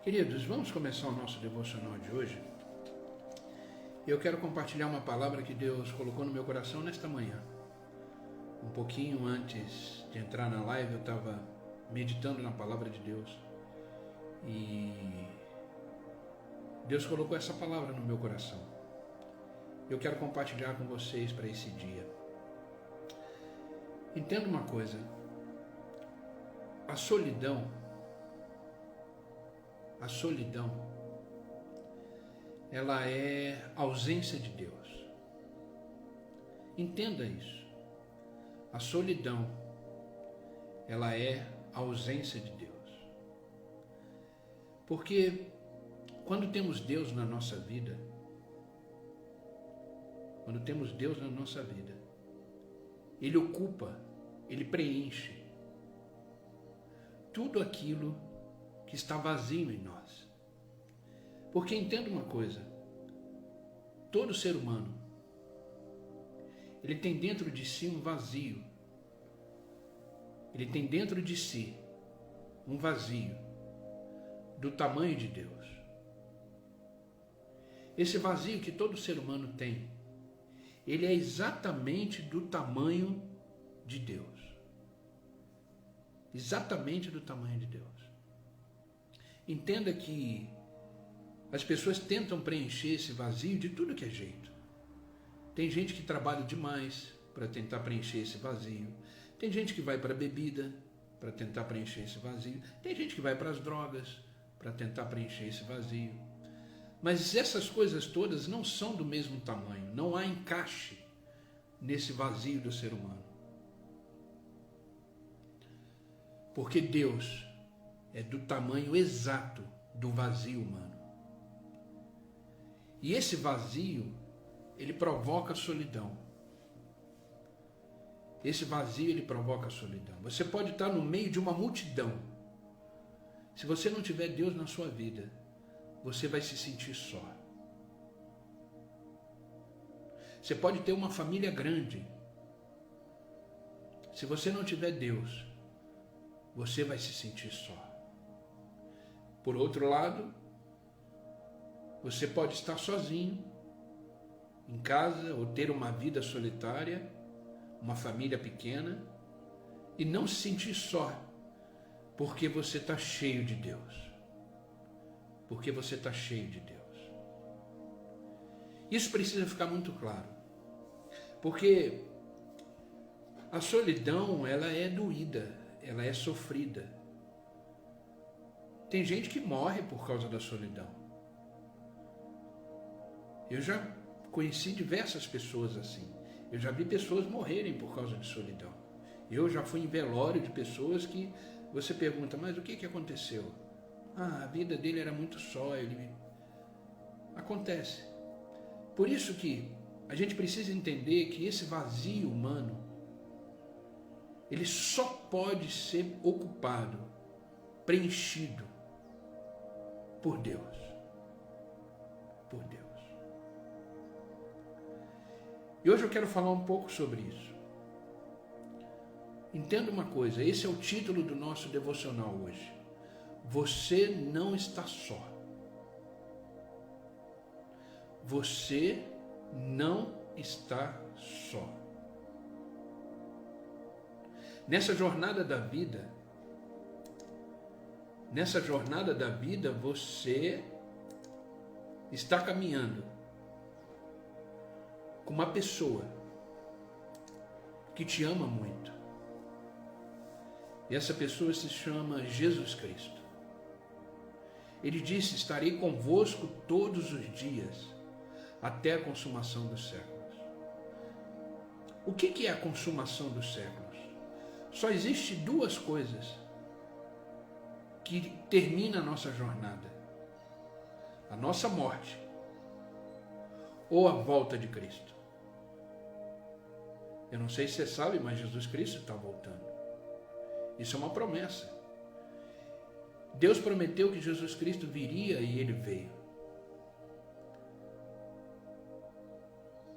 Queridos, vamos começar o nosso devocional de hoje. Eu quero compartilhar uma palavra que Deus colocou no meu coração nesta manhã. Um pouquinho antes de entrar na live, eu estava meditando na palavra de Deus e Deus colocou essa palavra no meu coração. Eu quero compartilhar com vocês para esse dia. Entenda uma coisa: a solidão, ela é ausência de Deus. Entenda isso. A solidão, ela é ausência de Deus. Porque quando temos Deus na nossa vida, Ele ocupa, Ele preenche tudo aquilo que está vazio em nós. Porque entenda uma coisa: todo ser humano, ele tem dentro de si um vazio. Ele tem dentro de si um vazio do tamanho de Deus. Esse vazio que todo ser humano tem, ele é exatamente do tamanho de Deus. Exatamente do tamanho de Deus. Entenda que as pessoas tentam preencher esse vazio de tudo que é jeito. Tem gente que trabalha demais para tentar preencher esse vazio. Tem gente que vai para a bebida para tentar preencher esse vazio. Tem gente que vai para as drogas para tentar preencher esse vazio. Mas essas coisas todas não são do mesmo tamanho. Não há encaixe nesse vazio do ser humano. Porque Deus é do tamanho exato do vazio humano. E esse vazio, ele provoca solidão. Esse vazio, ele provoca solidão. Você pode estar no meio de uma multidão. Se você não tiver Deus na sua vida, você vai se sentir só. Você pode ter uma família grande. Se você não tiver Deus, você vai se sentir só. Por outro lado, você pode estar sozinho em casa ou ter uma vida solitária, uma família pequena e não se sentir só, porque você está cheio de Deus. Porque você está cheio de Deus. Isso precisa ficar muito claro. Porque a solidão, ela é doída, ela é sofrida. Tem gente que morre por causa da solidão. Eu já conheci diversas pessoas assim. Eu já vi pessoas morrerem por causa de solidão. Eu já fui em velório de pessoas que você pergunta, mas o que aconteceu? A vida dele era muito só. Acontece. Por isso que a gente precisa entender que esse vazio humano, ele só pode ser ocupado, preenchido por Deus. Por Deus. E hoje eu quero falar um pouco sobre isso. Entenda uma coisa, esse é o título do nosso devocional hoje. Você não está só. Você não está só. Nessa jornada da vida, você está caminhando com uma pessoa que te ama muito. E essa pessoa se chama Jesus Cristo. Ele disse: estarei convosco todos os dias, até a consumação dos séculos. O que é a consumação dos séculos? Só existe duas coisas que terminam a nossa jornada: a nossa morte ou a volta de Cristo. Eu não sei se você sabe, mas Jesus Cristo está voltando. Isso é uma promessa. Deus prometeu que Jesus Cristo viria e Ele veio.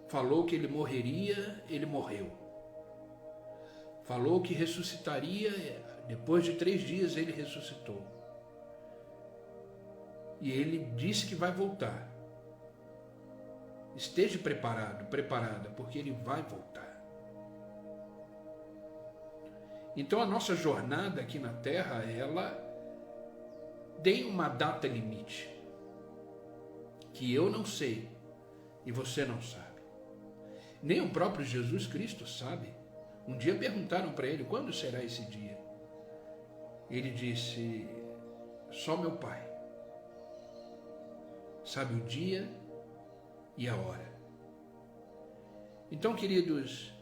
Falou que Ele morreria, Ele morreu. Falou que ressuscitaria, depois de 3 dias Ele ressuscitou. E ele disse que vai voltar. Esteja preparado, preparada, porque ele vai voltar. Então a nossa jornada aqui na Terra, ela tem uma data limite, que eu não sei e você não sabe. Nem o próprio Jesus Cristo sabe. Um dia perguntaram para ele, quando será esse dia? Ele disse, só meu Pai sabe o dia e a hora. Então, queridos,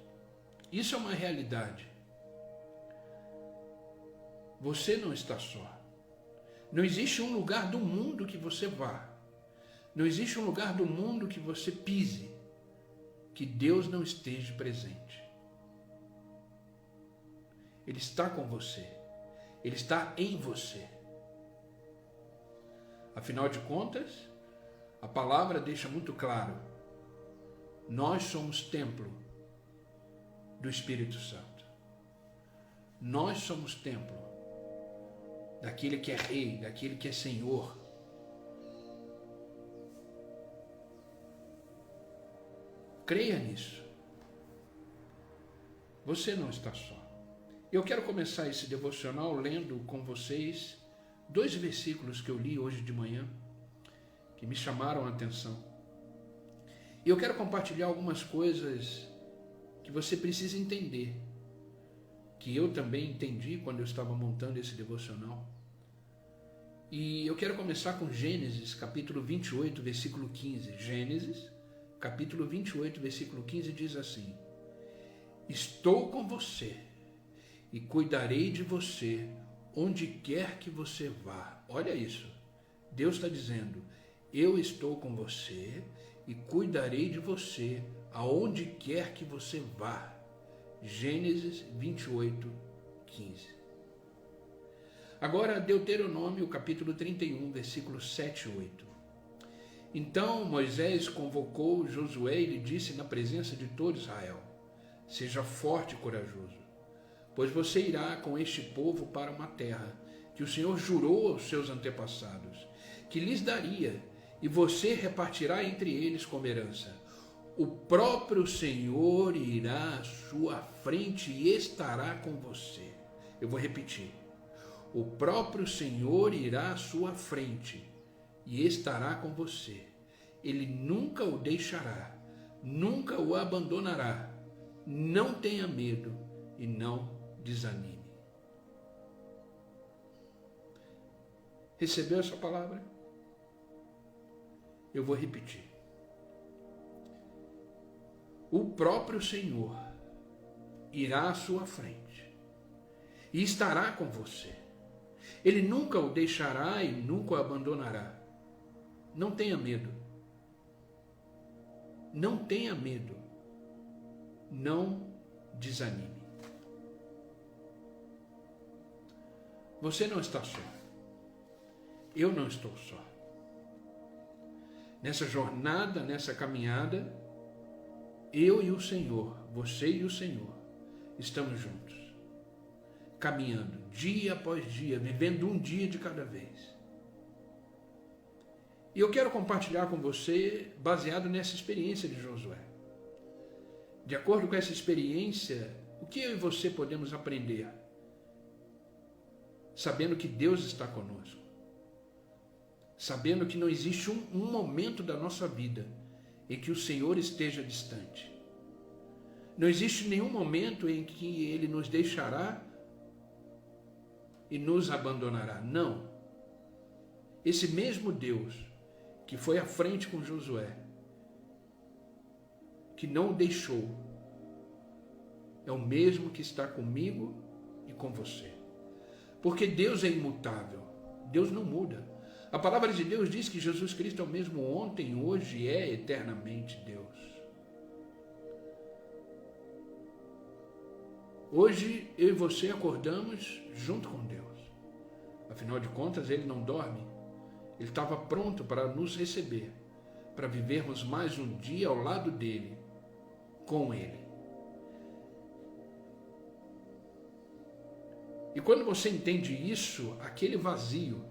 isso é uma realidade. Você não está só. Não existe um lugar do mundo que você vá. Não existe um lugar do mundo que você pise que Deus não esteja presente. Ele está com você. Ele está em você. Afinal de contas, a palavra deixa muito claro, nós somos templo do Espírito Santo. Nós somos templo daquele que é rei, daquele que é Senhor. Creia nisso. Você não está só. Eu quero começar esse devocional lendo com vocês 2 versículos que eu li hoje de manhã, que me chamaram a atenção. E eu quero compartilhar algumas coisas que você precisa entender, que eu também entendi quando eu estava montando esse devocional. E eu quero começar com Gênesis, capítulo 28, versículo 15. Gênesis, capítulo 28, versículo 15, diz assim: estou com você e cuidarei de você onde quer que você vá. Olha isso. Deus está dizendo, eu estou com você e cuidarei de você aonde quer que você vá. Gênesis 28, 15. Agora, Deuteronômio, capítulo 31, versículos 7 e 8. Então Moisés convocou Josué e lhe disse na presença de todo Israel, seja forte e corajoso, pois você irá com este povo para uma terra que o Senhor jurou aos seus antepassados, que lhes daria, e você repartirá entre eles como herança. O próprio Senhor irá à sua frente e estará com você. Eu vou repetir. O próprio Senhor irá à sua frente e estará com você. Ele nunca o deixará, nunca o abandonará. Não tenha medo e não desanime. Recebeu essa palavra? Eu vou repetir. O próprio Senhor irá à sua frente e estará com você. Ele nunca o deixará e nunca o abandonará. Não tenha medo. Não tenha medo. Não desanime. Você não está só. Eu não estou só. Nessa jornada, nessa caminhada, eu e o Senhor, você e o Senhor, estamos juntos, caminhando dia após dia, vivendo um dia de cada vez. E eu quero compartilhar com você, baseado nessa experiência de Josué. De acordo com essa experiência, o que eu e você podemos aprender? Sabendo que Deus está conosco. Sabendo que não existe um momento da nossa vida em que o Senhor esteja distante. Não existe nenhum momento em que Ele nos deixará e nos abandonará. Não. Esse mesmo Deus que foi à frente com Josué, que não o deixou, é o mesmo que está comigo e com você. Porque Deus é imutável. Deus não muda. A palavra de Deus diz que Jesus Cristo é o mesmo ontem, hoje e é eternamente Deus. Hoje eu e você acordamos junto com Deus. Afinal de contas, Ele não dorme. Ele estava pronto para nos receber, para vivermos mais um dia ao lado dEle, com Ele. E quando você entende isso, aquele vazio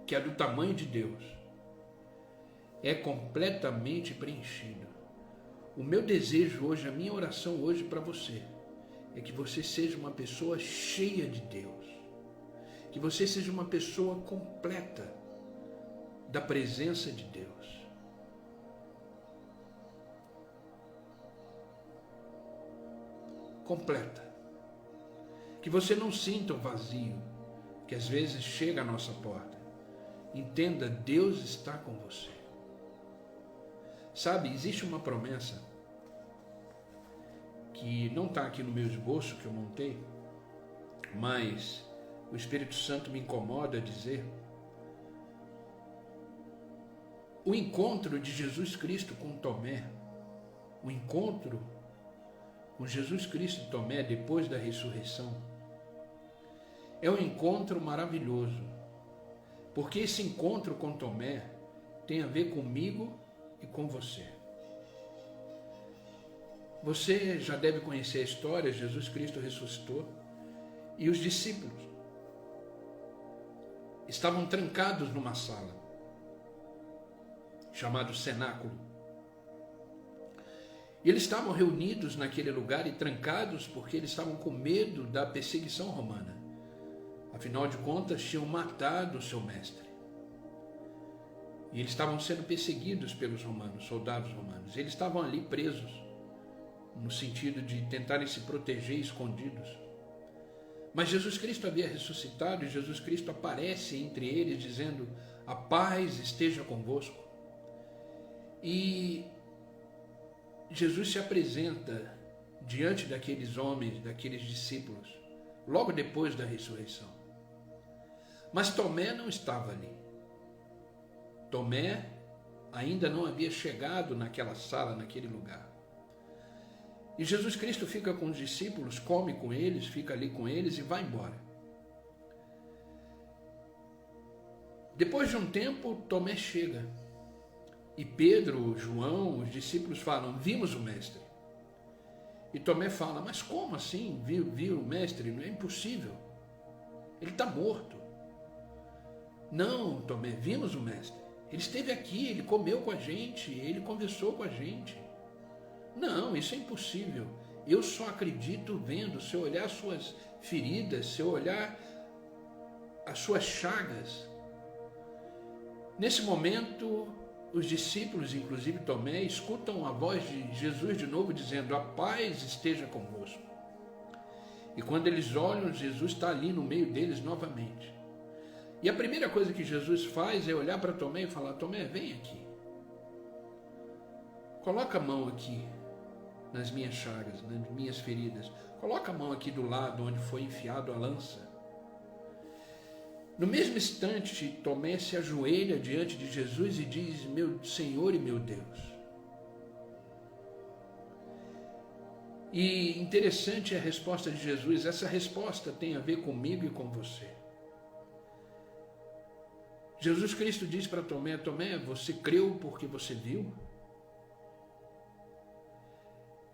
que é do tamanho de Deus, é completamente preenchido. O meu desejo hoje, a minha oração hoje para você, é que você seja uma pessoa cheia de Deus, que você seja uma pessoa completa da presença de Deus. Completa. Que você não sinta o vazio que às vezes chega à nossa porta. Entenda, Deus está com você. Sabe, existe uma promessa que não está aqui no meu esboço que eu montei, mas o Espírito Santo me incomoda a dizer. O encontro de Jesus Cristo com Tomé, o encontro com Jesus Cristo e Tomé depois da ressurreição, é um encontro maravilhoso, porque esse encontro com Tomé tem a ver comigo e com você. Você já deve conhecer a história. Jesus Cristo ressuscitou e os discípulos estavam trancados numa sala chamado cenáculo. E eles estavam reunidos naquele lugar e trancados porque eles estavam com medo da perseguição romana. Afinal de contas, tinham matado o seu mestre. E eles estavam sendo perseguidos pelos romanos, soldados romanos. Eles estavam ali presos, no sentido de tentarem se proteger escondidos. Mas Jesus Cristo havia ressuscitado e Jesus Cristo aparece entre eles dizendo: a paz esteja convosco. E Jesus se apresenta diante daqueles homens, daqueles discípulos, logo depois da ressurreição. Mas Tomé não estava ali. Tomé ainda não havia chegado naquela sala, naquele lugar. E Jesus Cristo fica com os discípulos, come com eles, fica ali com eles e vai embora. Depois de um tempo, Tomé chega. E Pedro, João, os discípulos falam: vimos o mestre. E Tomé fala: mas como assim? Viu o mestre? Não é impossível. Ele está morto. Não, Tomé, vimos o mestre. Ele esteve aqui, ele comeu com a gente, ele conversou com a gente. Não, isso é impossível. Eu só acredito vendo, se eu olhar as suas feridas, se eu olhar as suas chagas. Nesse momento, os discípulos, inclusive Tomé, escutam a voz de Jesus de novo dizendo: a paz esteja convosco. E quando eles olham, Jesus está ali no meio deles novamente. E a primeira coisa que Jesus faz é olhar para Tomé e falar: Tomé, vem aqui. Coloca a mão aqui nas minhas chagas, nas minhas feridas. Coloca a mão aqui do lado onde foi enfiado a lança. No mesmo instante, Tomé se ajoelha diante de Jesus e diz: meu Senhor e meu Deus. E interessante é a resposta de Jesus. Essa resposta tem a ver comigo e com você. Jesus Cristo diz para Tomé: Tomé, você creu porque você viu?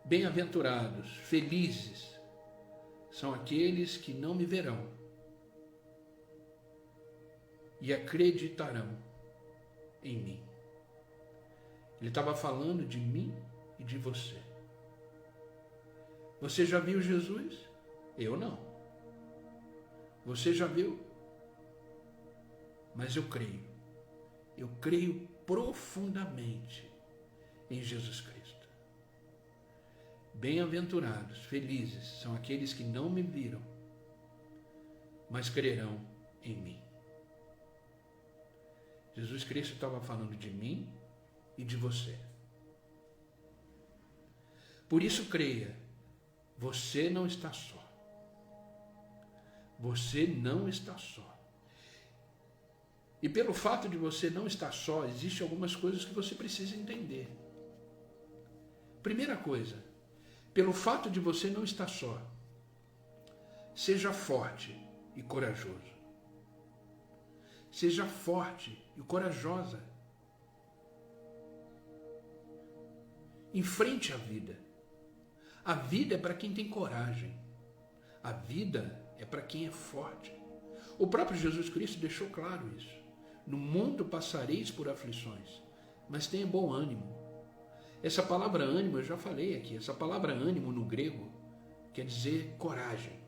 Bem-aventurados, felizes, são aqueles que não me verão e acreditarão em mim. Ele estava falando de mim e de você. Você já viu Jesus? Eu não. Você já viu? Mas eu creio. Eu creio profundamente em Jesus Cristo. Bem-aventurados, felizes, são aqueles que não me viram, mas crerão em mim. Jesus Cristo estava falando de mim e de você. Por isso creia, você não está só. Você não está só. E pelo fato de você não estar só, existem algumas coisas que você precisa entender. Primeira coisa, pelo fato de você não estar só, seja forte e corajoso. Seja forte e corajosa. Enfrente a vida. A vida é para quem tem coragem. A vida é para quem é forte. O próprio Jesus Cristo deixou claro isso. No mundo passareis por aflições, mas tenha bom ânimo. Essa palavra ânimo, eu já falei aqui, essa palavra ânimo no grego quer dizer coragem.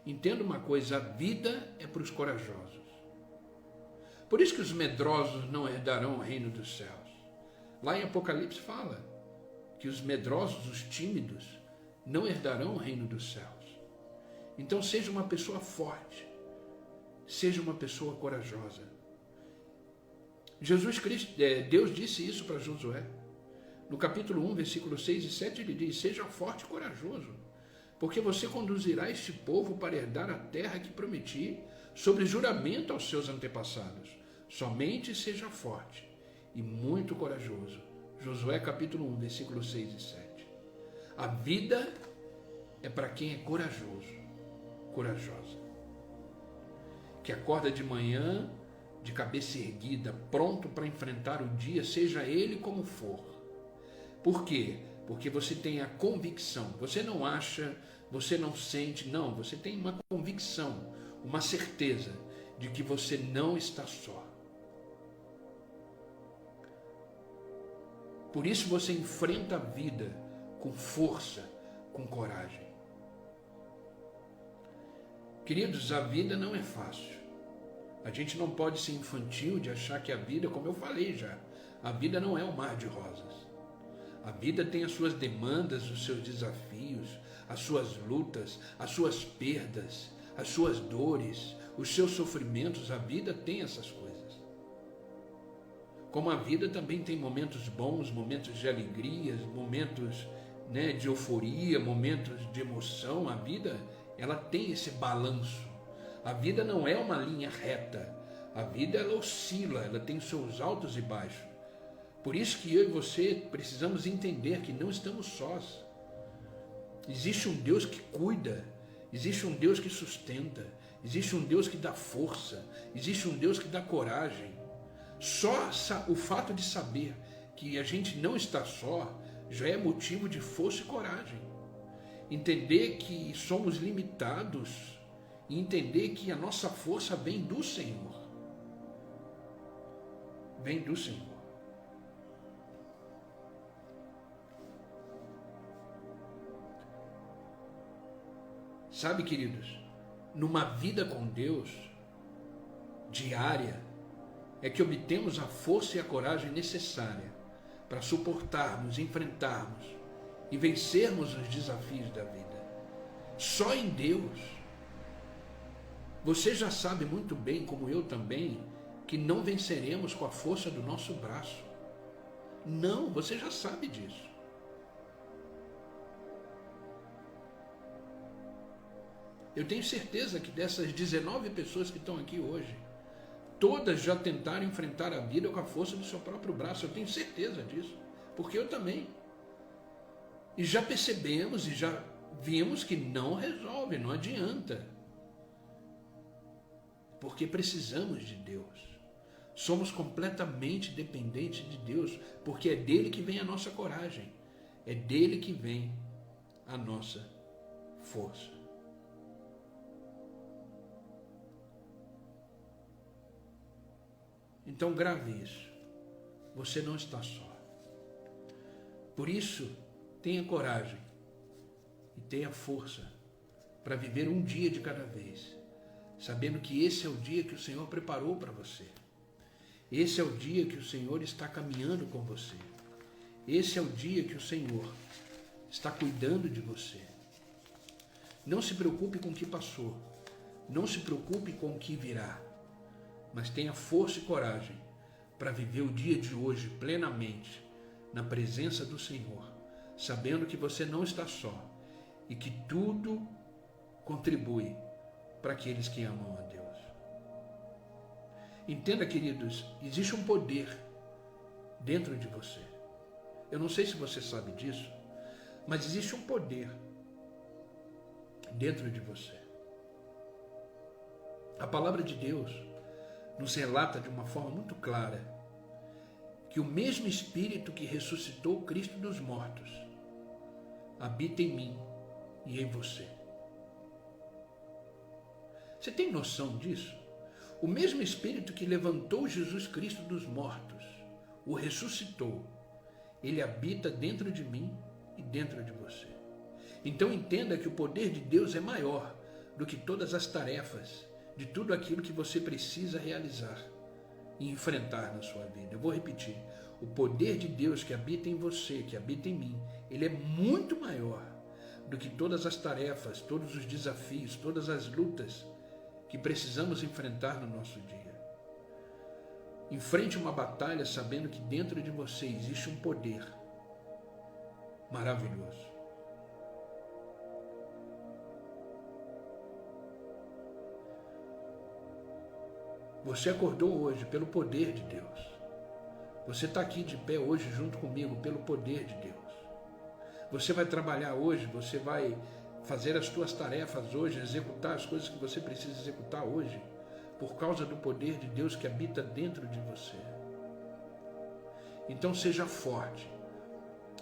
Entenda uma coisa, a vida é para os corajosos. Por isso que os medrosos não herdarão o reino dos céus. Lá em Apocalipse fala que os medrosos, os tímidos, não herdarão o reino dos céus. Então seja uma pessoa forte, seja uma pessoa corajosa. Jesus Cristo, Deus disse isso para Josué. No capítulo 1, versículos 6 e 7, ele diz: seja forte e corajoso, porque você conduzirá este povo para herdar a terra que prometi, sobre juramento aos seus antepassados. Somente seja forte e muito corajoso. Josué capítulo 1, versículos 6 e 7. A vida é para quem é corajoso, corajosa. Que acorda de manhã, de cabeça erguida, pronto para enfrentar o dia, seja ele como for. Por quê? Porque você tem a convicção. Você não acha, você não sente, não. Você tem uma convicção, uma certeza de que você não está só. Por isso você enfrenta a vida com força, com coragem. Queridos, a vida não é fácil. A gente não pode ser infantil de achar que a vida, como eu falei já, a vida não é um mar de rosas. A vida tem as suas demandas, os seus desafios, as suas lutas, as suas perdas, as suas dores, os seus sofrimentos. A vida tem essas coisas. Como a vida também tem momentos bons, momentos de alegrias, momentos, de euforia, momentos de emoção. A vida, ela tem esse balanço. A vida não é uma linha reta. A vida, ela oscila, ela tem seus altos e baixos. Por isso que eu e você precisamos entender que não estamos sós. Existe um Deus que cuida, existe um Deus que sustenta, existe um Deus que dá força, existe um Deus que dá coragem. Só o fato de saber que a gente não está só já é motivo de força e coragem. Entender que somos limitados e entender que a nossa força vem do Senhor. Vem do Senhor. Sabe, queridos, numa vida com Deus, diária, é que obtemos a força e a coragem necessária para suportarmos, enfrentarmos e vencermos os desafios da vida. Só em Deus. Você já sabe muito bem, como eu também, que não venceremos com a força do nosso braço. Não, você já sabe disso. Eu tenho certeza que dessas 19 pessoas que estão aqui hoje, todas já tentaram enfrentar a vida com a força do seu próprio braço. Eu tenho certeza disso, porque eu também. E já percebemos e já vimos que não resolve, não adianta. Porque precisamos de Deus. Somos completamente dependentes de Deus, porque é dele que vem a nossa coragem, é dele que vem a nossa força. Então grave isso. Você não está só. Por isso, tenha coragem e tenha força para viver um dia de cada vez, sabendo que esse é o dia que o Senhor preparou para você. Esse é o dia que o Senhor está caminhando com você. Esse é o dia que o Senhor está cuidando de você. Não se preocupe com o que passou. Não se preocupe com o que virá. Mas tenha força e coragem para viver o dia de hoje plenamente na presença do Senhor, sabendo que você não está só e que tudo contribui para aqueles que amam a Deus. Entenda, queridos, existe um poder dentro de você. Eu não sei se você sabe disso, mas existe um poder dentro de você. A palavra de Deus nos relata de uma forma muito clara que o mesmo Espírito que ressuscitou Cristo dos mortos habita em mim e em você. Você tem noção disso? O mesmo Espírito que levantou Jesus Cristo dos mortos, o ressuscitou, ele habita dentro de mim e dentro de você. Então entenda que o poder de Deus é maior do que todas as tarefas, de tudo aquilo que você precisa realizar e enfrentar na sua vida. Eu vou repetir, o poder de Deus que habita em você, que habita em mim, ele é muito maior do que todas as tarefas, todos os desafios, todas as lutas que precisamos enfrentar no nosso dia. Enfrente uma batalha sabendo que dentro de você existe um poder maravilhoso. Você acordou hoje pelo poder de Deus. Você está aqui de pé hoje junto comigo pelo poder de Deus. Você vai trabalhar hoje, você vai fazer as suas tarefas hoje, executar as coisas que você precisa executar hoje, por causa do poder de Deus que habita dentro de você. Então seja forte,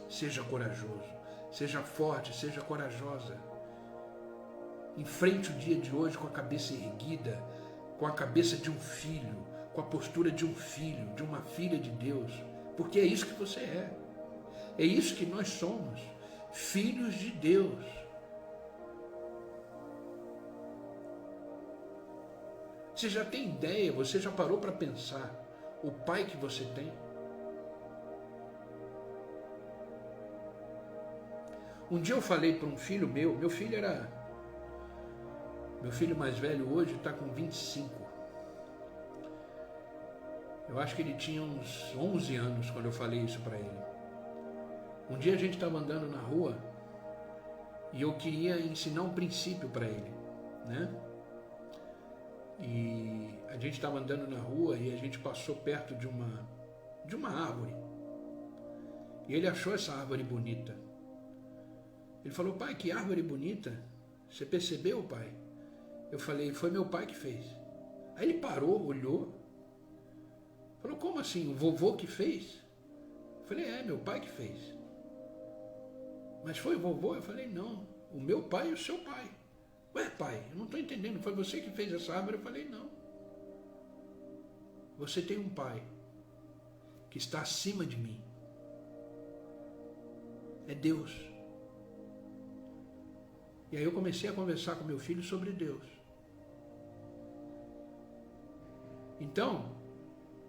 seja corajoso, seja forte, seja corajosa. Enfrente o dia de hoje com a cabeça erguida, com a cabeça de um filho, com a postura de um filho, de uma filha de Deus, porque é isso que você é. É isso que nós somos, filhos de Deus. Você já tem ideia, você já parou para pensar o pai que você tem? Um dia eu falei para um filho meu filho mais velho hoje está com 25. Eu acho que ele tinha uns 11 anos quando eu falei isso para ele. Um dia a gente estava andando na rua e eu queria ensinar um princípio para ele, né? E a gente estava andando na rua e a gente passou perto de uma árvore. E ele achou essa árvore bonita. Ele falou: pai, que árvore bonita. Você percebeu, pai? Eu falei: foi meu pai que fez. Aí ele parou, olhou. Falou: como assim? O vovô que fez? Eu falei: é, meu pai que fez. Mas foi o vovô? Eu falei: não, o meu pai e o seu pai. Ué, pai, eu não estou entendendo, foi você que fez essa árvore? Eu falei: não. Você tem um pai que está acima de mim. É Deus. E aí eu comecei a conversar com meu filho sobre Deus. Então,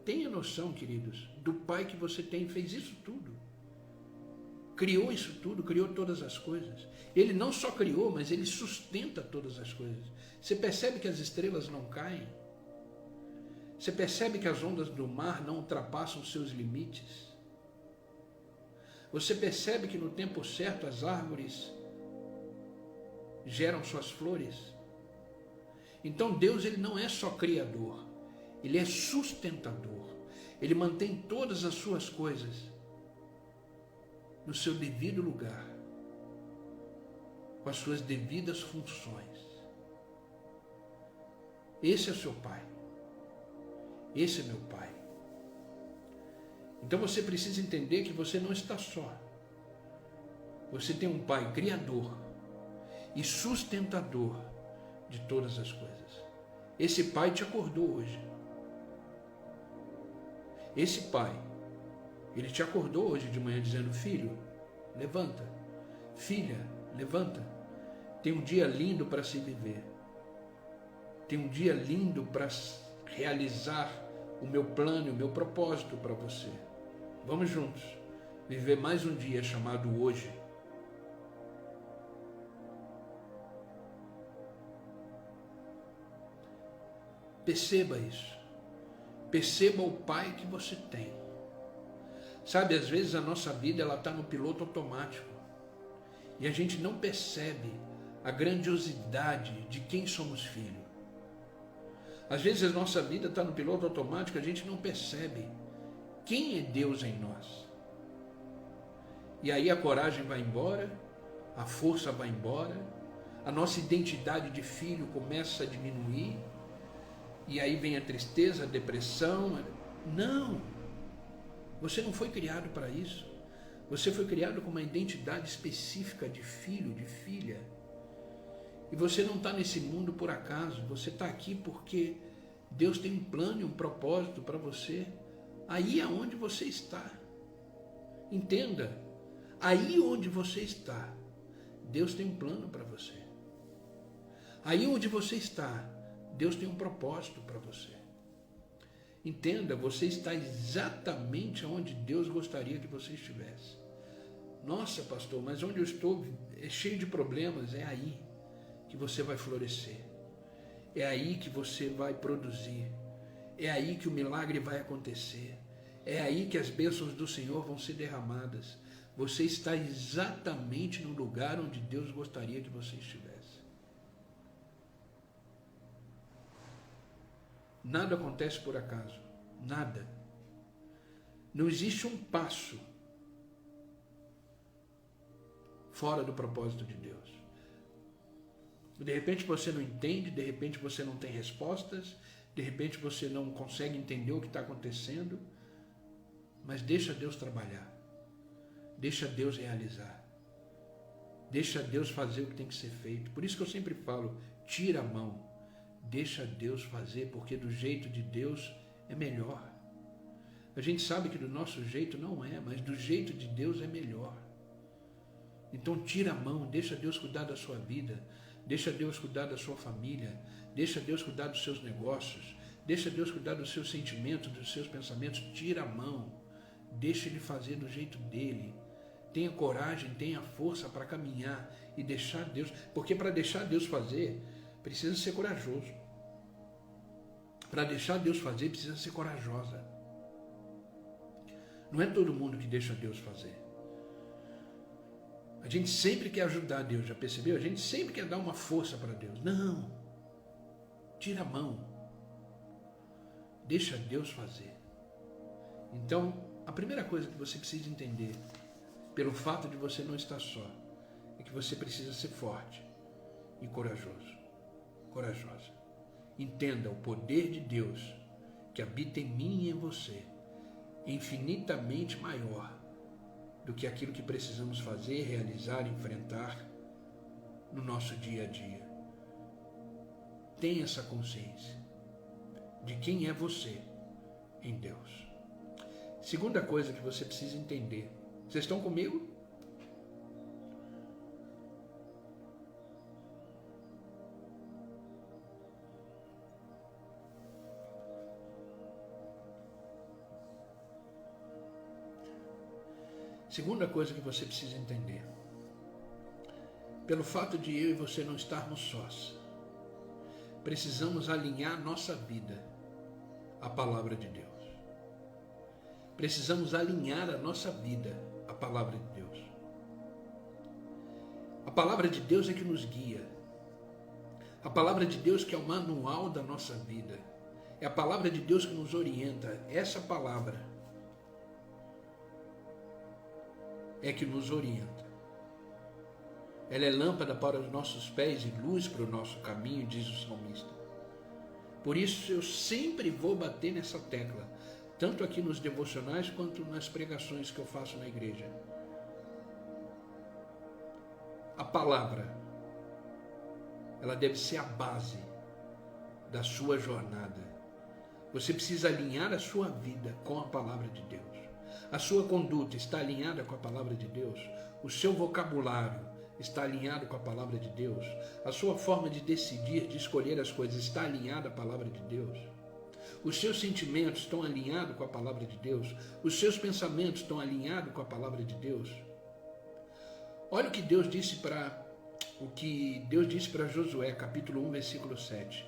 tenha noção, queridos, do pai que você tem, fez isso tudo. Criou isso tudo, criou todas as coisas. Ele não só criou, mas ele sustenta todas as coisas. Você percebe que as estrelas não caem? Você percebe que as ondas do mar não ultrapassam os seus limites? Você percebe que no tempo certo as árvores geram suas flores? Então Deus, ele não é só criador, ele é sustentador. Ele mantém todas as suas coisas no seu devido lugar, com as suas devidas funções. Esse é seu pai. Esse é meu pai. Então você precisa entender que você não está só. Você tem um pai criador e sustentador de todas as coisas. Esse pai te acordou hoje. Esse pai, ele te acordou hoje de manhã dizendo: filho, levanta. Filha, levanta. Tem um dia lindo para se viver. Tem um dia lindo para realizar o meu plano, o meu propósito para você. Vamos juntos viver mais um dia chamado hoje. Perceba isso. Perceba o pai que você tem. Sabe, às vezes a nossa vida ela está no piloto automático e a gente não percebe a grandiosidade de quem somos filhos. Às vezes a nossa vida está no piloto automático, a gente não percebe quem é Deus em nós. E aí a coragem vai embora, a força vai embora, a nossa identidade de filho começa a diminuir, e aí vem a tristeza, a depressão. Não! Você não foi criado para isso. Você foi criado com uma identidade específica de filho, de filha. E você não está nesse mundo por acaso. Você está aqui porque Deus tem um plano e um propósito para você, aí aonde você está. Entenda, aí onde você está, Deus tem um plano para você. Aí onde você está, Deus tem um propósito para você. Entenda, você está exatamente onde Deus gostaria que você estivesse. Nossa, pastor, mas onde eu estou é cheio de problemas. É aí que você vai florescer. É aí que você vai produzir. É aí que o milagre vai acontecer. É aí que as bênçãos do Senhor vão ser derramadas. Você está exatamente no lugar onde Deus gostaria que você estivesse. Nada acontece por acaso. Nada. Não existe um passo fora do propósito de Deus. De repente você não entende, de repente você não tem respostas, de repente você não consegue entender o que está acontecendo, mas deixa Deus trabalhar. Deixa Deus realizar. Deixa Deus fazer o que tem que ser feito. Por isso que eu sempre falo, tira a mão. Deixa Deus fazer, porque do jeito de Deus é melhor. A gente sabe que do nosso jeito não é, mas do jeito de Deus é melhor. Então tira a mão, deixa Deus cuidar da sua vida, deixa Deus cuidar da sua família, deixa Deus cuidar dos seus negócios, deixa Deus cuidar dos seus sentimentos, dos seus pensamentos. Tira a mão, deixa Ele fazer do jeito dele. Tenha coragem, tenha força para caminhar e deixar Deus, porque para deixar Deus fazer, precisa ser corajoso. Para deixar Deus fazer, precisa ser corajosa. Não é todo mundo que deixa Deus fazer. A gente sempre quer ajudar Deus, já percebeu? A gente sempre quer dar uma força para Deus. Não. Tira a mão. Deixa Deus fazer. Então, a primeira coisa que você precisa entender, pelo fato de você não estar só, é que você precisa ser forte e corajoso. Corajosa. Entenda o poder de Deus que habita em mim e em você, infinitamente maior do que aquilo que precisamos fazer, realizar, enfrentar no nosso dia a dia. Tenha essa consciência de quem é você em Deus. Segunda coisa que você precisa entender. Vocês estão comigo? Segunda coisa que você precisa entender. Pelo fato de eu e você não estarmos sós, precisamos alinhar nossa vida à palavra de Deus. Precisamos alinhar a nossa vida à palavra de Deus. A palavra de Deus é que nos guia. A palavra de Deus que é o manual da nossa vida. É a palavra de Deus que nos orienta. Essa palavra é que nos orienta. Ela é lâmpada para os nossos pés e luz para o nosso caminho, diz o salmista. Por isso eu sempre vou bater nessa tecla, tanto aqui nos devocionais quanto nas pregações que eu faço na igreja. A palavra, ela deve ser a base da sua jornada. Você precisa alinhar a sua vida com a palavra de Deus. A sua conduta está alinhada com a palavra de Deus? O seu vocabulário está alinhado com a palavra de Deus? A sua forma de decidir, de escolher as coisas está alinhada à palavra de Deus? Os seus sentimentos estão alinhados com a palavra de Deus? Os seus pensamentos estão alinhados com a palavra de Deus? Olha o que Deus disse para Josué, capítulo 1, versículo 7.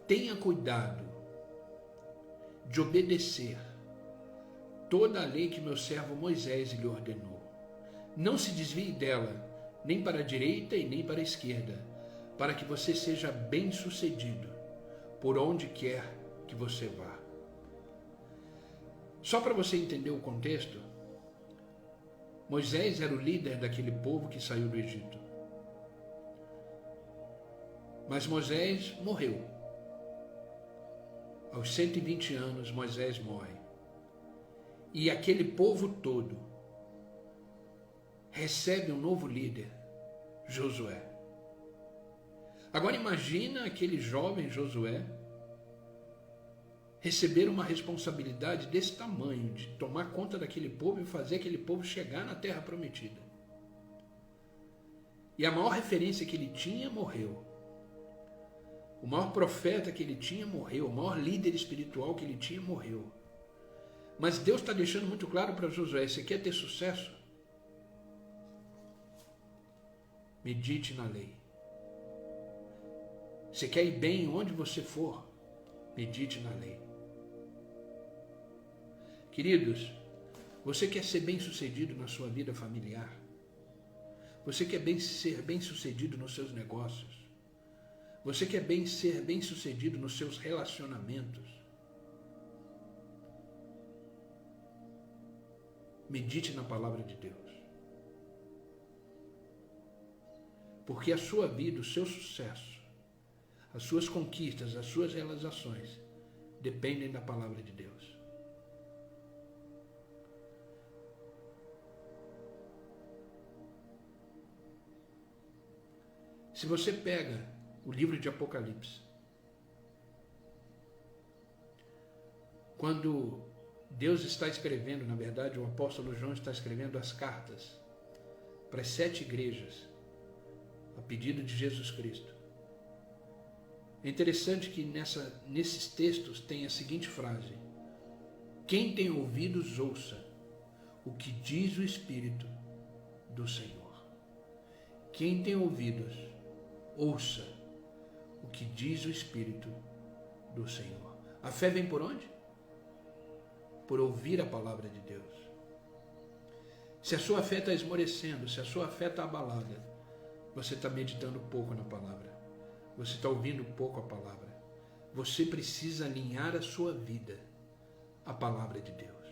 Tenha cuidado de obedecer toda a lei que meu servo Moisés lhe ordenou. Não se desvie dela, nem para a direita e nem para a esquerda, para que você seja bem-sucedido por onde quer que você vá. Só para você entender o contexto, Moisés era o líder daquele povo que saiu do Egito. Mas Moisés morreu. Aos 120 anos, Moisés morre. E aquele povo todo recebe um novo líder, Josué. Agora imagina aquele jovem Josué receber uma responsabilidade desse tamanho, de tomar conta daquele povo e fazer aquele povo chegar na terra prometida. E a maior referência que ele tinha morreu. O maior profeta que ele tinha morreu. O maior líder espiritual que ele tinha morreu. Mas Deus está deixando muito claro para Josué: você quer ter sucesso? Medite na lei. Você quer ir bem onde você for? Medite na lei. Queridos, você quer ser bem-sucedido na sua vida familiar? Você quer ser bem-sucedido nos seus negócios? Você quer ser bem-sucedido nos seus relacionamentos? Medite na palavra de Deus. Porque a sua vida, o seu sucesso, as suas conquistas, as suas realizações dependem da palavra de Deus. Se você pega o livro de Apocalipse, quando Deus está escrevendo, na verdade o apóstolo João está escrevendo as cartas para as 7 igrejas, a pedido de Jesus Cristo. É interessante que nesses textos tem a seguinte frase: quem tem ouvidos, ouça o que diz o Espírito do Senhor. Quem tem ouvidos, ouça o que diz o Espírito do Senhor. A fé vem por onde? Por ouvir a palavra de Deus. Se a sua fé está esmorecendo, se a sua fé está abalada, você está meditando pouco na palavra. Você está ouvindo pouco a palavra. Você precisa alinhar a sua vida à palavra de Deus.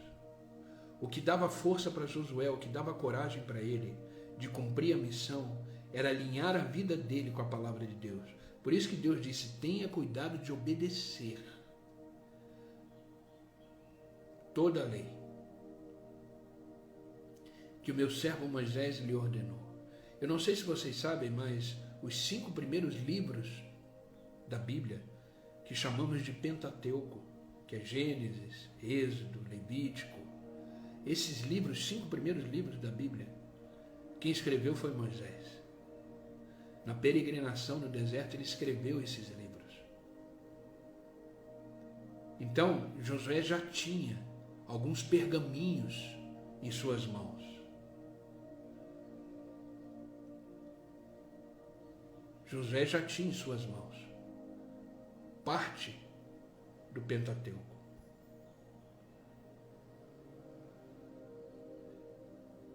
O que dava força para Josué, o que dava coragem para ele de cumprir a missão, era alinhar a vida dele com a palavra de Deus. Por isso que Deus disse: tenha cuidado de obedecer toda a lei que o meu servo Moisés lhe ordenou. Eu não sei se vocês sabem, mas os 5 primeiros livros da Bíblia, que chamamos de Pentateuco, que é Gênesis, Êxodo, Levítico, esses livros, 5 primeiros livros da Bíblia, quem escreveu foi Moisés. Na peregrinação no deserto, ele escreveu esses livros. Então, Josué já tinha alguns pergaminhos em suas mãos. Josué já tinha em suas mãos parte do Pentateuco.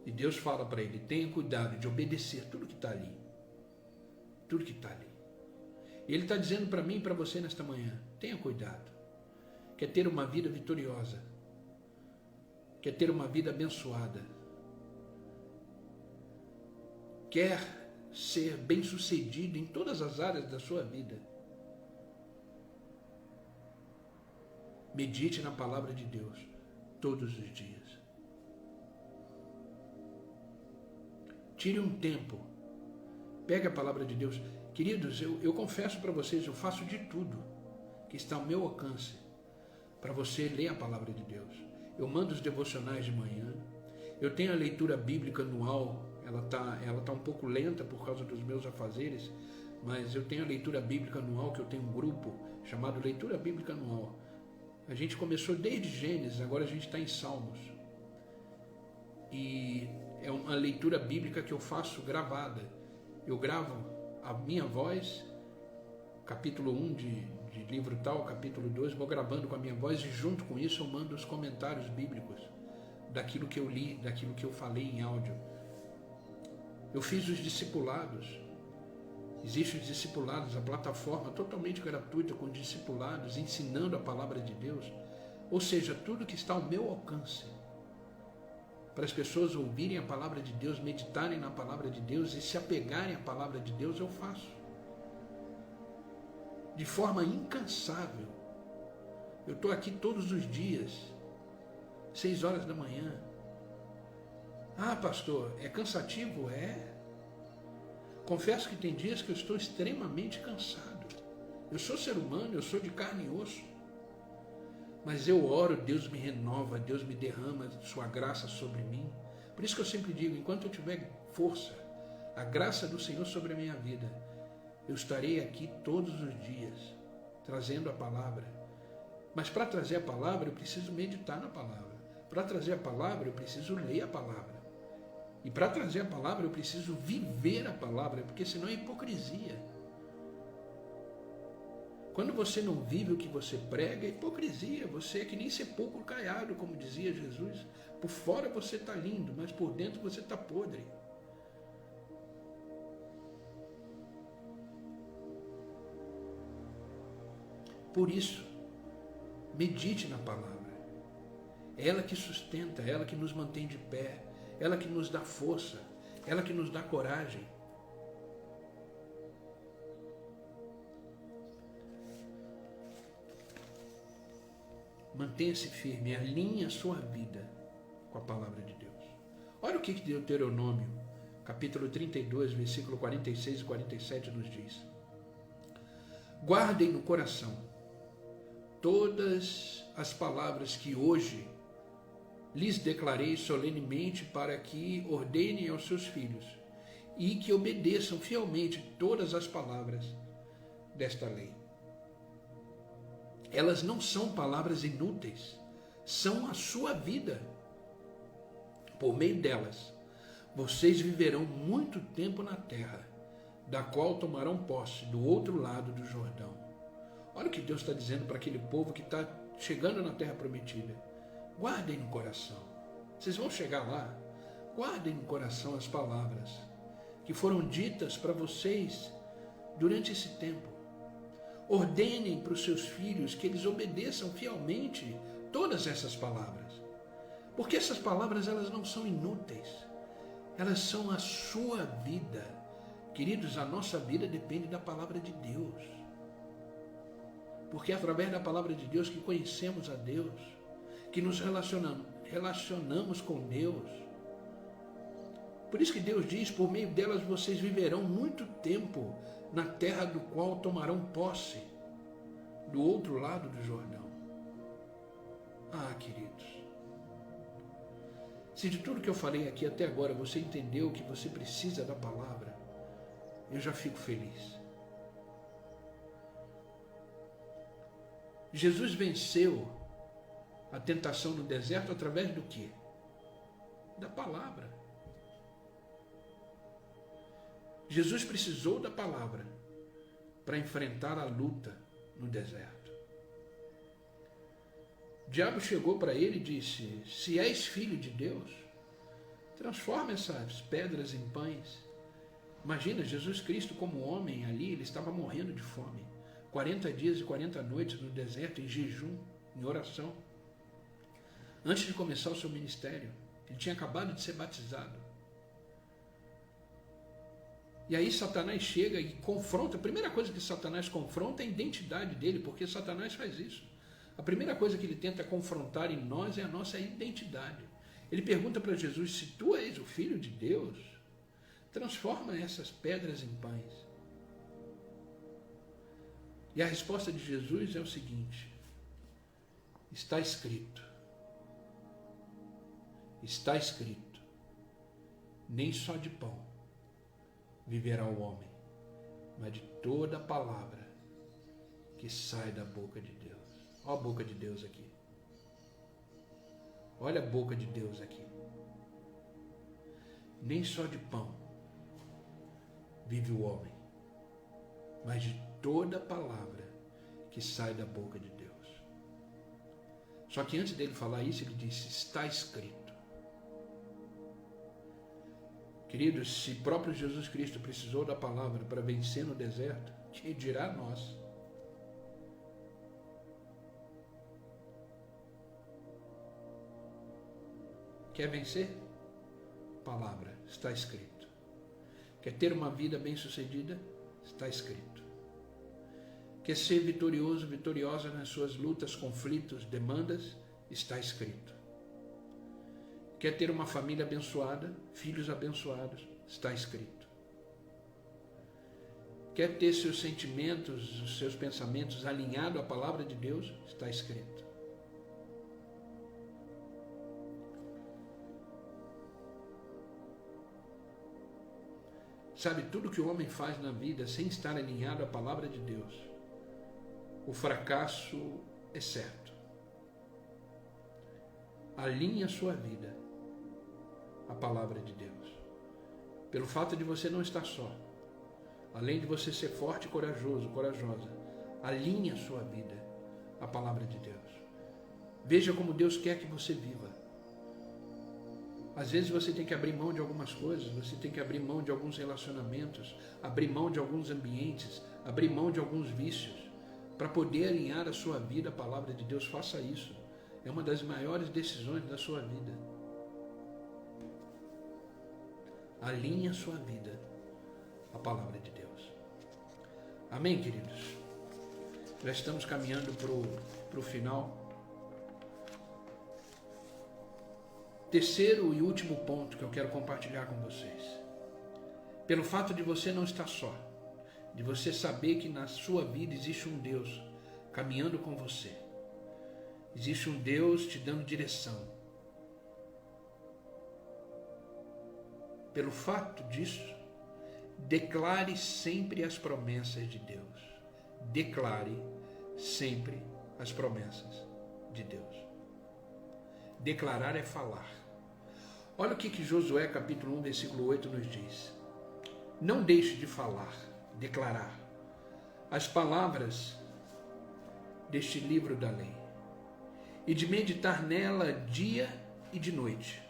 E Deus fala para ele: tenha cuidado de obedecer tudo que está ali. Tudo que está ali. E Ele está dizendo para mim e para você nesta manhã: tenha cuidado. Quer ter uma vida vitoriosa? Quer ter uma vida abençoada? Quer ser bem-sucedido em todas as áreas da sua vida? Medite na palavra de Deus todos os dias. Tire um tempo. Pegue a palavra de Deus. Queridos, eu confesso para vocês, eu faço de tudo que está ao meu alcance para você ler a palavra de Deus. Eu mando os devocionais de manhã. Eu tenho a leitura bíblica anual. Ela tá um pouco lenta por causa dos meus afazeres, mas eu tenho a leitura bíblica anual, que eu tenho um grupo chamado Leitura Bíblica Anual. A gente começou desde Gênesis, agora a gente está em Salmos. E é uma leitura bíblica que eu faço gravada. Eu gravo a minha voz, capítulo 1 de livro tal, capítulo 2, vou gravando com a minha voz e junto com isso eu mando os comentários bíblicos daquilo que eu li, daquilo que eu falei em áudio. Eu fiz os discipulados. Existem os discipulados, a plataforma totalmente gratuita com discipulados, ensinando a palavra de Deus. Ou seja, tudo que está ao meu alcance, para as pessoas ouvirem a palavra de Deus, meditarem na palavra de Deus e se apegarem à palavra de Deus, eu faço. De forma incansável. Eu estou aqui todos os dias, 6 horas da manhã. Ah, pastor, é cansativo? É. Confesso que tem dias que eu estou extremamente cansado. Eu sou ser humano, eu sou de carne e osso. Mas eu oro, Deus me renova, Deus me derrama sua graça sobre mim. Por isso que eu sempre digo, enquanto eu tiver força, a graça do Senhor sobre a minha vida, eu estarei aqui todos os dias, trazendo a palavra. Mas para trazer a palavra, eu preciso meditar na palavra. Para trazer a palavra, eu preciso ler a palavra. E para trazer a palavra, eu preciso viver a palavra, porque senão é hipocrisia. Quando você não vive o que você prega, é hipocrisia. Você é que nem sepulcro caiado, como dizia Jesus. Por fora você está lindo, mas por dentro você está podre. Por isso, medite na palavra. É ela que sustenta, é ela que nos mantém de pé, ela que nos dá força, ela que nos dá coragem. Mantenha-se firme, alinhe a sua vida com a palavra de Deus. Olha o que Deuteronômio, capítulo 32, versículo 46 e 47 nos diz. Guardem no coração todas as palavras que hoje lhes declarei solenemente, para que ordenem aos seus filhos e que obedeçam fielmente todas as palavras desta lei. Elas não são palavras inúteis, são a sua vida. Por meio delas, vocês viverão muito tempo na terra, da qual tomarão posse do outro lado do Jordão. Olha o que Deus está dizendo para aquele povo que está chegando na terra prometida. Guardem no coração. Vocês vão chegar lá. Guardem no coração as palavras que foram ditas para vocês durante esse tempo. Ordenem para os seus filhos que eles obedeçam fielmente todas essas palavras. Porque essas palavras, elas não são inúteis. Elas são a sua vida. Queridos, a nossa vida depende da palavra de Deus. Porque é através da palavra de Deus que conhecemos a Deus, que nos relacionamos com Deus. Por isso que Deus diz, por meio delas vocês viverão muito tempo na terra do qual tomarão posse, do outro lado do Jordão. Ah, queridos, se de tudo que eu falei aqui até agora você entendeu que você precisa da palavra, eu já fico feliz. Jesus venceu a tentação no deserto através do quê? Da palavra. Jesus precisou da palavra para enfrentar a luta no deserto. O diabo chegou para ele e disse: se és filho de Deus, transforma essas pedras em pães. Imagina, Jesus Cristo como homem ali, ele estava morrendo de fome. 40 dias e 40 noites no deserto, em jejum, em oração. Antes de começar o seu ministério, ele tinha acabado de ser batizado. E aí Satanás chega e confronta. A primeira coisa que Satanás confronta é a identidade dele, porque Satanás faz isso. A primeira coisa que ele tenta confrontar em nós é a nossa identidade. Ele pergunta para Jesus: se tu és o Filho de Deus, transforma essas pedras em pães. E a resposta de Jesus é o seguinte: está escrito. Está escrito. Nem só de pão viverá o homem, mas de toda a palavra que sai da boca de Deus. Olha a boca de Deus aqui. Olha a boca de Deus aqui. Nem só de pão vive o homem, mas de toda a palavra que sai da boca de Deus. Só que antes dele falar isso, ele disse: está escrito. Queridos, se próprio Jesus Cristo precisou da palavra para vencer no deserto, que dirá nós? Quer vencer? Palavra, está escrito. Quer ter uma vida bem-sucedida? Está escrito. Quer ser vitorioso, vitoriosa nas suas lutas, conflitos, demandas? Está escrito. Quer ter uma família abençoada, filhos abençoados? Está escrito. Quer ter seus sentimentos, os seus pensamentos alinhados à palavra de Deus? Está escrito. Sabe, tudo que o homem faz na vida sem estar alinhado à palavra de Deus, o fracasso é certo. Alinhe a sua vida à palavra de Deus. Pelo fato de você não estar só, além de você ser forte e corajoso, corajosa, alinhe a sua vida à palavra de Deus. Veja como Deus quer que você viva. Às vezes você tem que abrir mão de algumas coisas, você tem que abrir mão de alguns relacionamentos, abrir mão de alguns ambientes, abrir mão de alguns vícios, para poder alinhar a sua vida à palavra de Deus. Faça isso. É uma das maiores decisões da sua vida. Alinhe a sua vida à palavra de Deus. Amém, queridos? Já estamos caminhando para o final. Terceiro e último ponto que eu quero compartilhar com vocês. Pelo fato de você não estar só, de você saber que na sua vida existe um Deus caminhando com você, existe um Deus te dando direção. Pelo fato disso, declare sempre as promessas de Deus. Declare sempre as promessas de Deus. Declarar é falar. Olha o que Josué capítulo 1, versículo 8 nos diz. Não deixe de falar, declarar as palavras deste livro da lei e de meditar nela dia e de noite,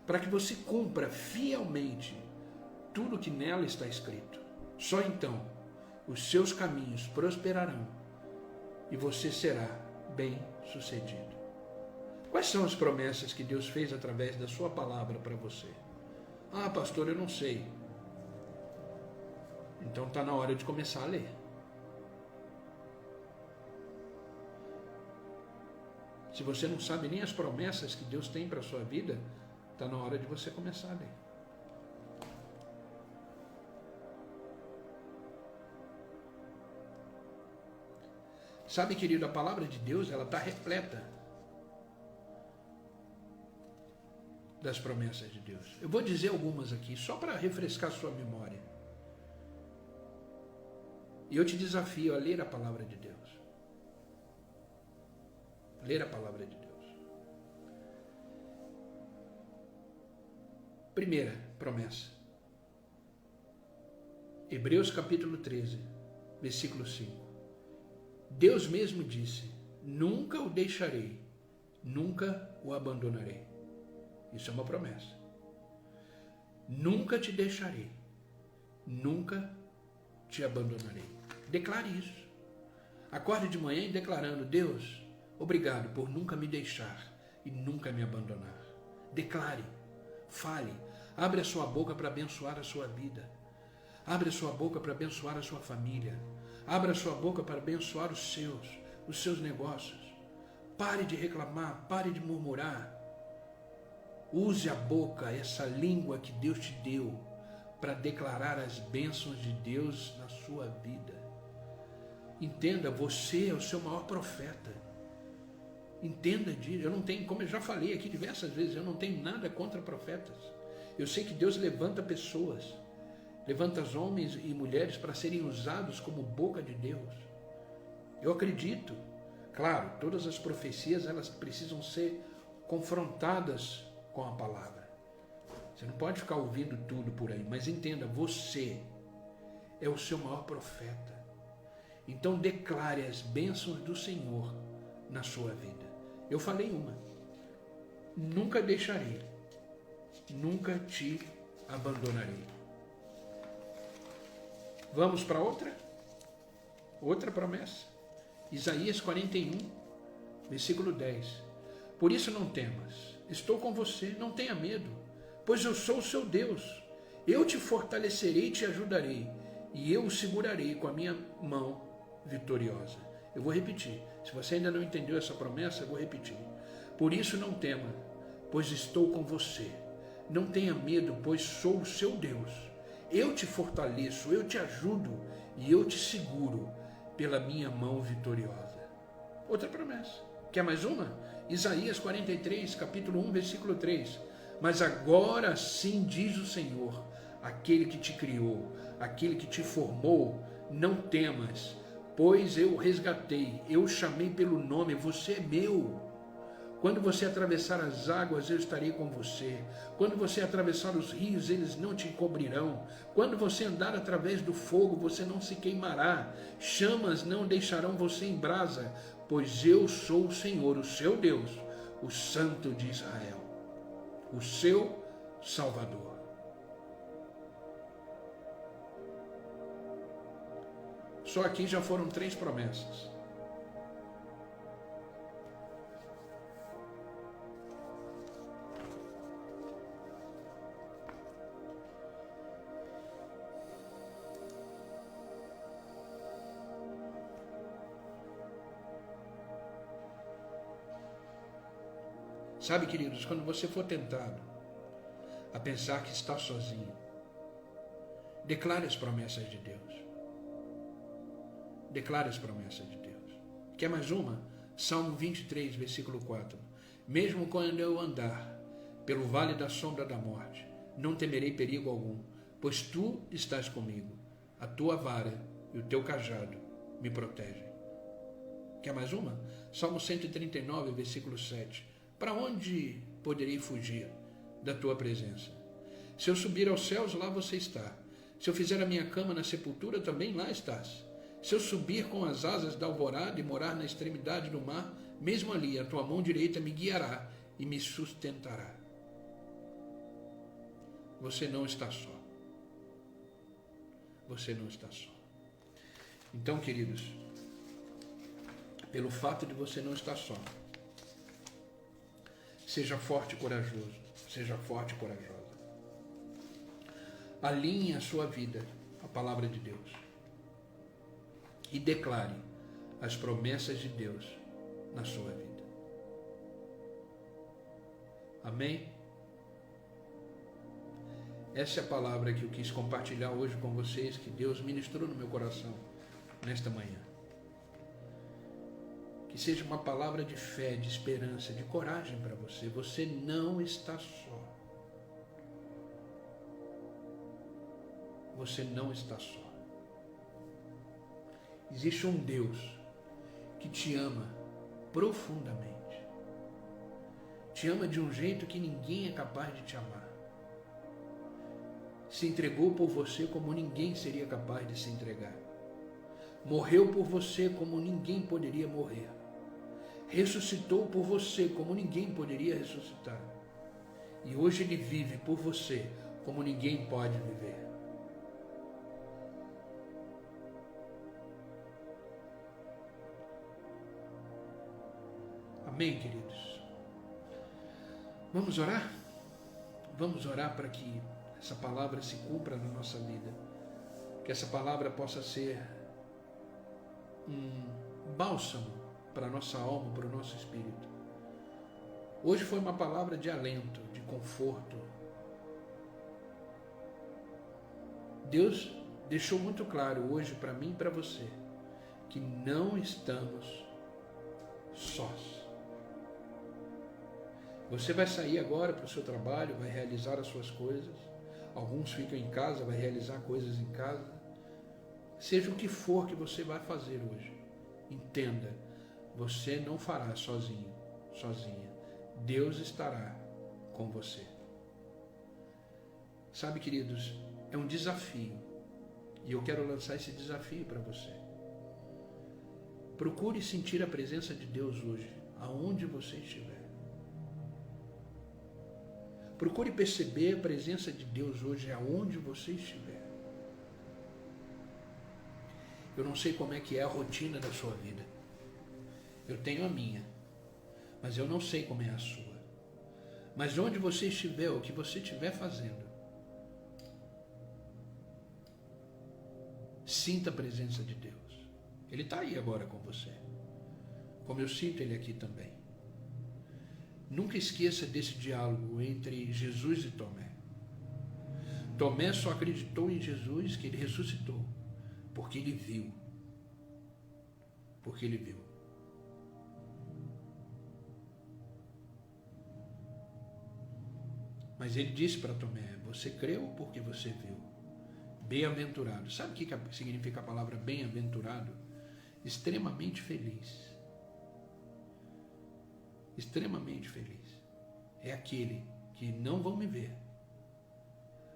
para que você cumpra fielmente tudo o que nela está escrito. Só então os seus caminhos prosperarão e você será bem-sucedido. Quais são as promessas que Deus fez através da sua palavra para você? Ah, pastor, eu não sei. Então está na hora de começar a ler. Se você não sabe nem as promessas que Deus tem para a sua vida, está na hora de você começar a ler. Sabe, querido, a palavra de Deus, ela está repleta das promessas de Deus. Eu vou dizer algumas aqui, só para refrescar sua memória. E eu te desafio a ler a palavra de Deus. Ler a palavra de Deus. Primeira promessa. Hebreus capítulo 13, versículo 5. Deus mesmo disse: nunca o deixarei, nunca o abandonarei. Isso é uma promessa. Nunca te deixarei, nunca te abandonarei. Declare isso. Acorde de manhã e declarando: Deus, obrigado por nunca me deixar e nunca me abandonar. Declare, fale, abre a sua boca para abençoar a sua vida. Abre a sua boca para abençoar a sua família. Abra a sua boca para abençoar os seus negócios. Pare de reclamar, pare de murmurar. Use a boca, essa língua que Deus te deu, para declarar as bênçãos de Deus na sua vida. Entenda, você é o seu maior profeta. Entenda disso. Eu não tenho, como eu já falei aqui diversas vezes, eu não tenho nada contra profetas. Eu sei que Deus levanta pessoas, levanta homens e mulheres para serem usados como boca de Deus. Eu acredito. Claro, todas as profecias, elas precisam ser confrontadas com a palavra. Você não pode ficar ouvindo tudo por aí, mas entenda, você é o seu maior profeta. Então declare as bênçãos do Senhor na sua vida. Eu falei uma: nunca deixarei, nunca te abandonarei. Vamos para outra promessa. Isaías 41, versículo 10. Por isso não temas, estou com você, não tenha medo, pois eu sou o seu Deus. Eu te fortalecerei e te ajudarei, e eu o segurarei com a minha mão vitoriosa. Eu vou repetir. Se você ainda não entendeu essa promessa, eu vou repetir. Por isso não tema, pois estou com você. Não tenha medo, pois sou o seu Deus. Eu te fortaleço, eu te ajudo e eu te seguro pela minha mão vitoriosa. Outra promessa. Quer mais uma? Isaías 43, capítulo 1, versículo 3. Mas agora sim diz o Senhor, aquele que te criou, aquele que te formou, não temas, pois eu resgatei, eu chamei pelo nome, você é meu. Quando você atravessar as águas, eu estarei com você. Quando você atravessar os rios, eles não te cobrirão. Quando você andar através do fogo, você não se queimará. Chamas não deixarão você em brasa, pois eu sou o Senhor, o seu Deus, o Santo de Israel, o seu Salvador. Só aqui já foram 3 promessas. Sabe, queridos, quando você for tentado a pensar que está sozinho, declare as promessas de Deus. Declare as promessas de Deus. Quer mais uma? Salmo 23, versículo 4. Mesmo quando eu andar pelo vale da sombra da morte, não temerei perigo algum, pois tu estás comigo. A tua vara e o teu cajado me protegem. Quer mais uma? Salmo 139, versículo 7. Para onde poderei fugir da tua presença? Se eu subir aos céus, lá você está. Se eu fizer a minha cama na sepultura, também lá estás. Se eu subir com as asas da alvorada e morar na extremidade do mar, mesmo ali a tua mão direita me guiará e me sustentará. Você não está só. Você não está só. Então, queridos, pelo fato de você não estar só, seja forte e corajoso. Seja forte e corajosa. Alinhe a sua vida à palavra de Deus. E declare as promessas de Deus na sua vida. Amém? Essa é a palavra que eu quis compartilhar hoje com vocês, que Deus ministrou no meu coração nesta manhã. Que seja uma palavra de fé, de esperança, de coragem para você. Você não está só. Você não está só. Existe um Deus que te ama profundamente. Te ama de um jeito que ninguém é capaz de te amar. Se entregou por você como ninguém seria capaz de se entregar. Morreu por você como ninguém poderia morrer. Ressuscitou por você como ninguém poderia ressuscitar. E hoje Ele vive por você como ninguém pode viver. Amém, queridos? Vamos orar? Vamos orar para que essa palavra se cumpra na nossa vida. Que essa palavra possa ser um bálsamo para a nossa alma, para o nosso espírito. Hoje foi uma palavra de alento, de conforto. Deus deixou muito claro hoje para mim e para você que não estamos sós. Você vai sair agora para o seu trabalho, vai realizar as suas coisas. Alguns ficam em casa, vai realizar coisas em casa. Seja o que for que você vai fazer hoje, entenda, você não fará sozinho, sozinha. Deus estará com você. Sabe, queridos, é um desafio. E eu quero lançar esse desafio para você. Procure sentir a presença de Deus hoje, aonde você estiver. Procure perceber a presença de Deus hoje, aonde você estiver. Eu não sei como é que é a rotina da sua vida. Eu tenho a minha, mas eu não sei como é a sua. Mas onde você estiver, o que você estiver fazendo, sinta a presença de Deus. Ele está aí agora com você, como eu sinto Ele aqui também. Nunca esqueça desse diálogo entre Jesus e Tomé. Tomé só acreditou em Jesus, que ele ressuscitou, porque ele viu. Porque ele viu. Mas ele disse para Tomé: você creu porque você viu. Bem-aventurado. Sabe o que significa a palavra bem-aventurado? Extremamente feliz. Extremamente feliz. É aquele que não vão me ver,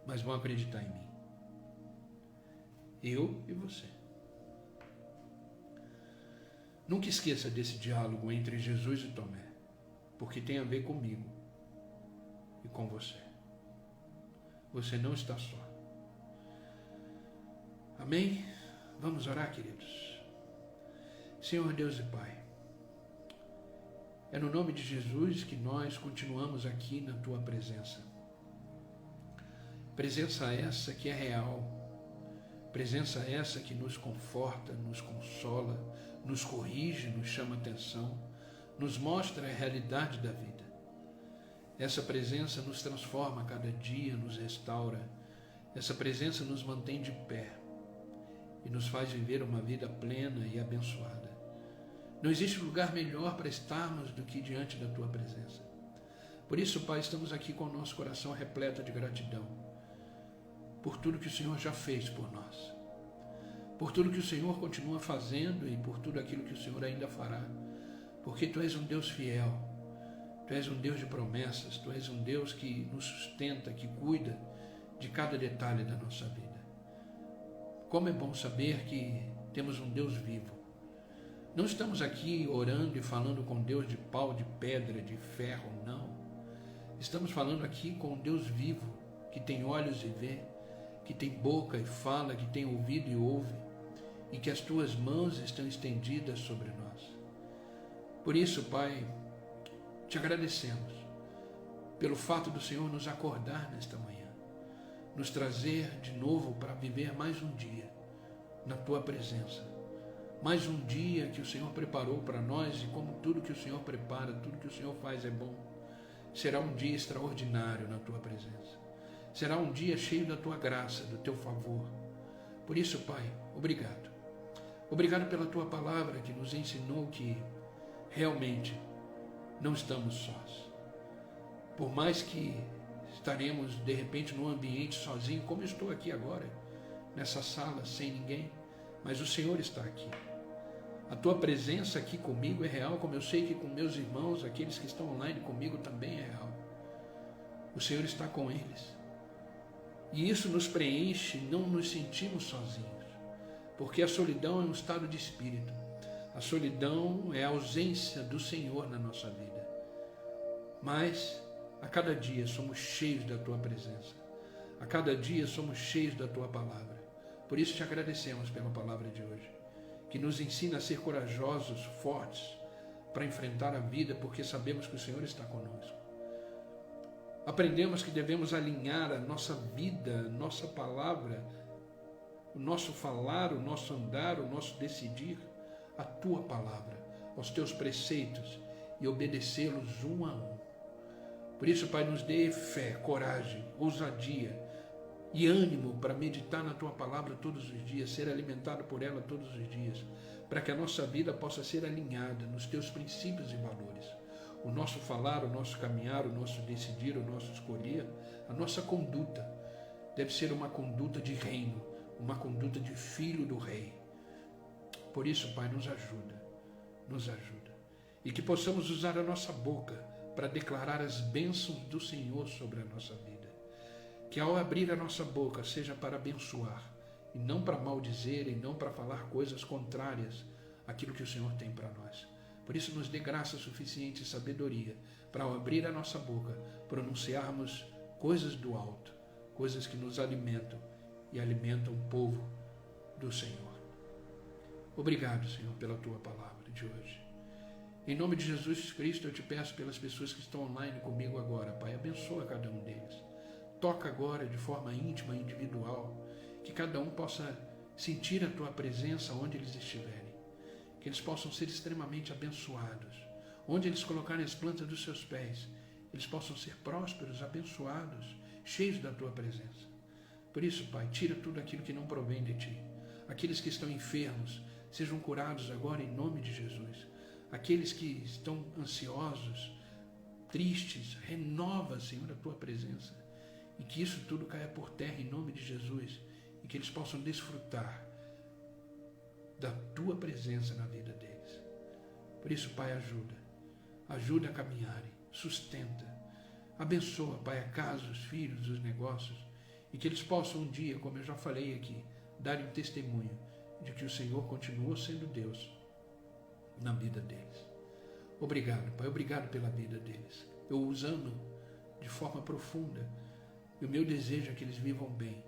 mas vão acreditar em mim. Eu e você. Nunca esqueça desse diálogo entre Jesus e Tomé, porque tem a ver comigo e com você. Você não está só. Amém? Vamos orar, queridos. Senhor Deus e Pai, é no nome de Jesus que nós continuamos aqui na Tua presença. Presença essa que é real, presença essa que nos conforta, nos consola, nos corrige, nos chama atenção, nos mostra a realidade da vida. Essa presença nos transforma a cada dia, nos restaura. Essa presença nos mantém de pé e nos faz viver uma vida plena e abençoada. Não existe lugar melhor para estarmos do que diante da Tua presença. Por isso, Pai, estamos aqui com o nosso coração repleto de gratidão por tudo que o Senhor já fez por nós, por tudo que o Senhor continua fazendo e por tudo aquilo que o Senhor ainda fará, porque Tu és um Deus fiel, Tu és um Deus de promessas, Tu és um Deus que nos sustenta, que cuida de cada detalhe da nossa vida. Como é bom saber que temos um Deus vivo. Não estamos aqui orando e falando com Deus de pau, de pedra, de ferro, não. Estamos falando aqui com um Deus vivo, que tem olhos e vê, que tem boca e fala, que tem ouvido e ouve, e que as Tuas mãos estão estendidas sobre nós. Por isso, Pai, Te agradecemos pelo fato do Senhor nos acordar nesta manhã, nos trazer de novo para viver mais um dia na Tua presença. Mais um dia que o Senhor preparou para nós, e como tudo que o Senhor prepara, tudo que o Senhor faz é bom. Será um dia extraordinário na Tua presença. Será um dia cheio da Tua graça, do Teu favor. Por isso, Pai, obrigado. Obrigado pela Tua palavra que nos ensinou que realmente não estamos sós. Por mais que estaremos de repente num ambiente sozinho, como eu estou aqui agora, nessa sala, sem ninguém, mas o Senhor está aqui. A Tua presença aqui comigo é real, como eu sei que com meus irmãos, aqueles que estão online comigo, também é real. O Senhor está com eles. E isso nos preenche, não nos sentimos sozinhos, porque a solidão é um estado de espírito. A solidão é a ausência do Senhor na nossa vida. Mas a cada dia somos cheios da Tua presença. A cada dia somos cheios da Tua palavra. Por isso Te agradecemos pela palavra de hoje, que nos ensina a ser corajosos, fortes, para enfrentar a vida, porque sabemos que o Senhor está conosco. Aprendemos que devemos alinhar a nossa vida, a nossa palavra, o nosso falar, o nosso andar, o nosso decidir, à Tua palavra, aos Teus preceitos, e obedecê-los um a um. Por isso, Pai, nos dê fé, coragem, ousadia e ânimo para meditar na Tua palavra todos os dias, ser alimentado por ela todos os dias, para que a nossa vida possa ser alinhada nos Teus princípios e valores. O nosso falar, o nosso caminhar, o nosso decidir, o nosso escolher, a nossa conduta deve ser uma conduta de reino, uma conduta de filho do rei. Por isso, Pai, nos ajuda, nos ajuda. E que possamos usar a nossa boca para declarar as bênçãos do Senhor sobre a nossa vida. Que ao abrir a nossa boca seja para abençoar, e não para maldizer, e não para falar coisas contrárias àquilo que o Senhor tem para nós. Por isso nos dê graça suficiente e sabedoria para, ao abrir a nossa boca, pronunciarmos coisas do alto, coisas que nos alimentam e alimentam o povo do Senhor. Obrigado, Senhor, pela Tua palavra de hoje. Em nome de Jesus Cristo, eu Te peço pelas pessoas que estão online comigo agora, Pai, abençoa cada um deles. Toca agora de forma íntima, individual, que cada um possa sentir a Tua presença onde eles estiverem. Que eles possam ser extremamente abençoados. Onde eles colocarem as plantas dos seus pés, eles possam ser prósperos, abençoados, cheios da Tua presença. Por isso, Pai, tira tudo aquilo que não provém de Ti. Aqueles que estão enfermos, sejam curados agora em nome de Jesus. Aqueles que estão ansiosos, tristes, renova, Senhor, a Tua presença. E que isso tudo caia por terra em nome de Jesus. E que eles possam desfrutar da Tua presença na vida deles. Por isso, Pai, ajuda a caminharem, sustenta, abençoa, Pai, a casa, os filhos, os negócios, e que eles possam um dia, como eu já falei aqui, darem um testemunho de que o Senhor continuou sendo Deus na vida deles. Obrigado, Pai, obrigado pela vida deles. Eu os amo de forma profunda, e o meu desejo é que eles vivam bem,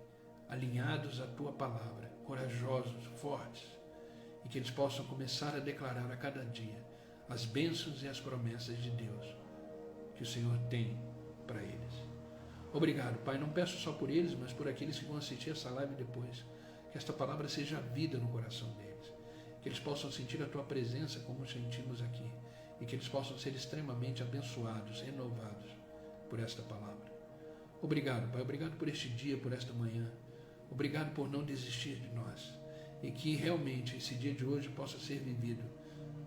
alinhados à Tua palavra, corajosos, fortes, e que eles possam começar a declarar a cada dia as bênçãos e as promessas de Deus que o Senhor tem para eles. Obrigado, Pai, não peço só por eles, mas por aqueles que vão assistir essa live depois, que esta palavra seja vida no coração deles, que eles possam sentir a Tua presença como sentimos aqui, e que eles possam ser extremamente abençoados, renovados por esta palavra. Obrigado, Pai, obrigado por este dia, por esta manhã, obrigado por não desistir de nós, e que realmente esse dia de hoje possa ser vivido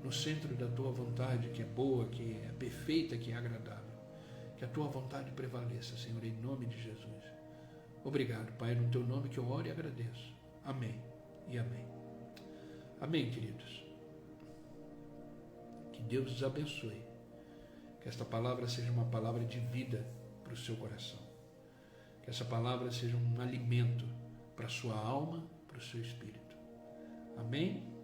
no centro da Tua vontade, que é boa, que é perfeita, que é agradável. Que a Tua vontade prevaleça, Senhor, em nome de Jesus. Obrigado, Pai, no Teu nome que eu oro e agradeço. Amém e amém. Amém, queridos. Que Deus os abençoe. Que esta palavra seja uma palavra de vida para o seu coração. Que essa palavra seja um alimento para a sua alma, para o seu espírito. Amém?